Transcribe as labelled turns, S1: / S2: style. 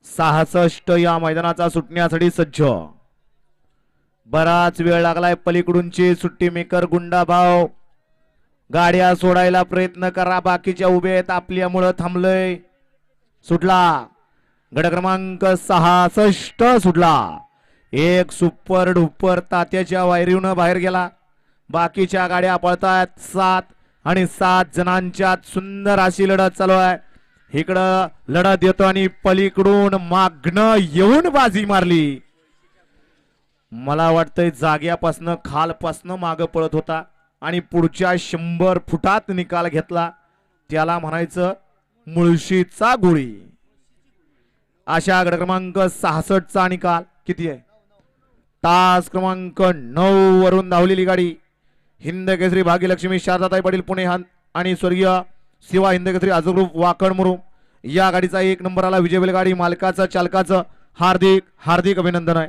S1: 66 या मैदानाचा सुटण्यासाठी सज्ज. बराच वेळ लागलाय. पलीकडूनची सुट्टी मेकर गुंडाभाव गाड्या सोडायला प्रयत्न करा. बाकीच्या उभे आहेत आपल्यामुळं थांबलंय. सुटला गड क्रमांक 66 सुटला. एक सुपर डुपर तात्याच्या वायरीनं बाहेर गेला. बाकीच्या गाड्या पळतायत. 7 आणि 7 जणांच्यात सुंदर अशी लढत चालू आहे. इकडं लढत येतो आणि पलीकडून मागणं येऊन बाजी मारली. मला वाटतंय जाग्यापासनं खालपासनं माग पळत होता आणि पुढच्या 100 फुटात निकाल घेतला. त्याला म्हणायचं मुळशीचा गोळी. अशा गड क्रमांक 66 चा निकाल किती आहे? तास क्रमांक 9 वरून धावलेली गाडी हिंद केसरी भाग्यलक्ष्मी शारदाताई पाटील पुणे आणि स्वर्गीय शिवा हिंद केसरी अजग्रुप वाकड मुरुम या गाडीचा 1 नंबर आला. विजय बैलगाडी मालकाचं चालकाचं हार्दिक हार्दिक अभिनंदन आहे.